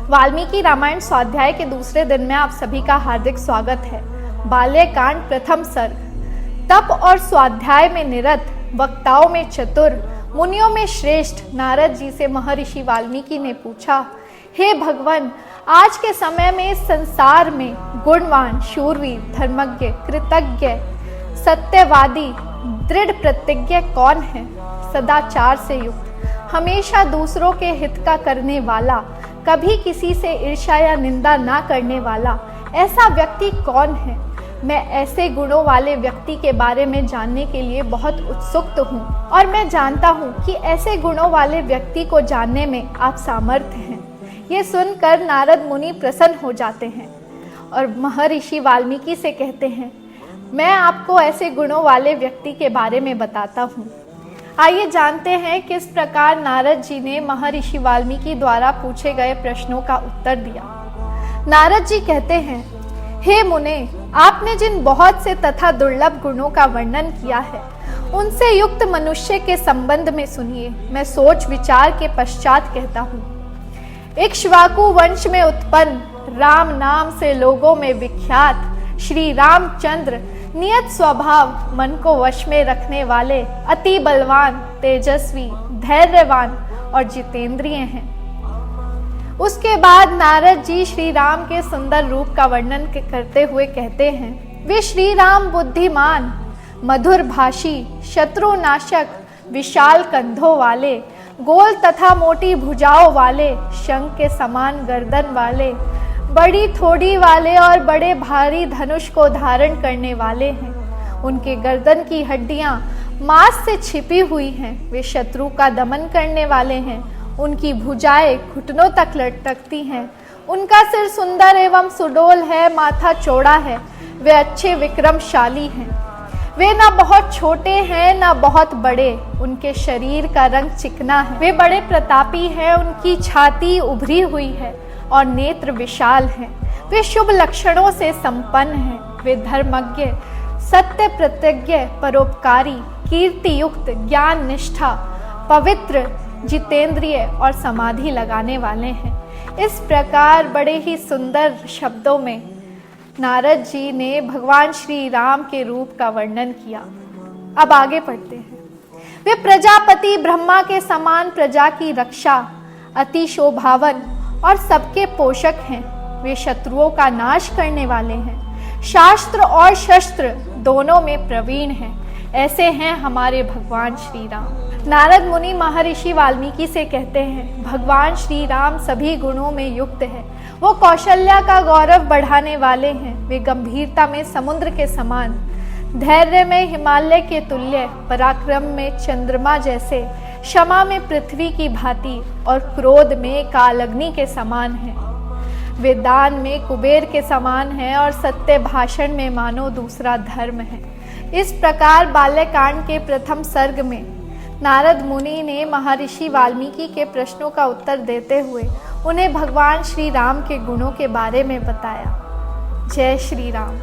वाल्मीकि रामायण स्वाध्याय के दूसरे दिन में आप सभी का हार्दिक स्वागत है। बाल्यकांड प्रथम सर्ग। तप और स्वाध्याय में निरत, वक्ताओं में चतुर, मुनियों में श्रेष्ठ नारद जी से महर्षि वाल्मीकि ने पूछा, हे भगवान, आज के समय में इस संसार में गुणवान, शूरवीर, धर्मज्ञ, कृतज्ञ, सत्यवादी, दृढ़ प्रतिज्ञ कौन है? सदाचार से युक्त, हमेशा दूसरों के हित का करने वाला, कभी किसी से ईर्ष्या या निंदा ना करने वाला, ऐसा व्यक्ति कौन है? मैं ऐसे गुणों वाले व्यक्ति के बारे में जानने के लिए बहुत उत्सुक हूँ और मैं जानता हूँ कि ऐसे गुणों वाले व्यक्ति को जानने में आप सामर्थ्य हैं। ये सुनकर नारद मुनि प्रसन्न हो जाते हैं और महर्षि वाल्मीकि से कहते हैं, मैं आपको ऐसे गुणों वाले व्यक्ति के बारे में बताता हूँ। आइए जानते हैं किस प्रकार नारद जी ने महर्षि वाल्मीकि द्वारा पूछे गए प्रश्नों का उत्तर दिया। नारद जी कहते हैं, हे मुने, आपने जिन बहुत से तथा दुर्लभ गुणों का वर्णन किया है, उनसे युक्त मनुष्य के संबंध में सुनिए। मैं सोच विचार के पश्चात कहता हूँ। इक्ष्वाकु वंश में उत्पन्न, राम नाम से लोगों में विख्यात श्री रामचंद्र नियत स्वभाव, मन को वश में रखने वाले, अति बलवान, तेजस्वी, धैर्यवान और जितेंद्रिय हैं। उसके बाद नारद जी श्री राम के सुंदर रूप का वर्णन करते हुए कहते हैं, वे श्री राम बुद्धिमान, मधुर भाषी, शत्रुनाशक, विशाल कंधों वाले, गोल तथा मोटी भुजाओं वाले, शंख के समान गर्दन वाले, बड़ी थोड़ी वाले और बड़े भारी धनुष को धारण करने वाले हैं। उनके गर्दन की हड्डियां मांस से छिपी हुई हैं। वे शत्रु का दमन करने वाले हैं। उनकी भुजाएं घुटनों तक लटकती हैं। उनका सिर सुंदर एवं सुडौल है, माथा चौड़ा है। वे अच्छे विक्रमशाली हैं। वे ना बहुत छोटे हैं ना बहुत बड़े। उनके शरीर का रंग चिकना है। वे बड़े प्रतापी हैं। उनकी छाती उभरी हुई है और नेत्र विशाल हैं। वे शुभ लक्षणों से संपन्न हैं। वे धर्मज्ञ, सत्य प्रतिज्ञ, परोपकारी, कीर्ति युक्त, ज्ञान निष्ठा, पवित्र, जितेंद्रिय और समाधि लगाने वाले हैं। इस प्रकार बड़े ही सुंदर शब्दों में नारद जी ने भगवान श्री राम के रूप का वर्णन किया। अब आगे पढ़ते हैं। वे प्रजापति ब्रह्मा के समान प्रजा की रक्षा, अति शोभावन और सबके पोषक हैं। वे शत्रुओं का नाश करने वाले हैं। शास्त्र और शस्त्र दोनों में प्रवीण हैं। ऐसे हैं हमारे भगवान श्री राम। नारद मुनि महर्षि वाल्मीकि से कहते हैं, भगवान श्री राम सभी गुणों में युक्त है। वो कौशल्या का गौरव बढ़ाने वाले हैं। वे गंभीरता में समुद्र के समान, धैर्य में हिमालय के तुल्य, पराक्रम में चंद्रमा जैसे, क्षमा में पृथ्वी की भांति और क्रोध में कालअग्नि के समान हैं। वे दान में कुबेर के समान हैं और सत्य भाषण में मानो दूसरा धर्म है। इस प्रकार बाल्यकांड के प्रथम सर्ग में नारद मुनि ने महर्षि वाल्मीकि के प्रश्नों का उत्तर देते हुए उन्हें भगवान श्री राम के गुणों के बारे में बताया। जय श्री राम।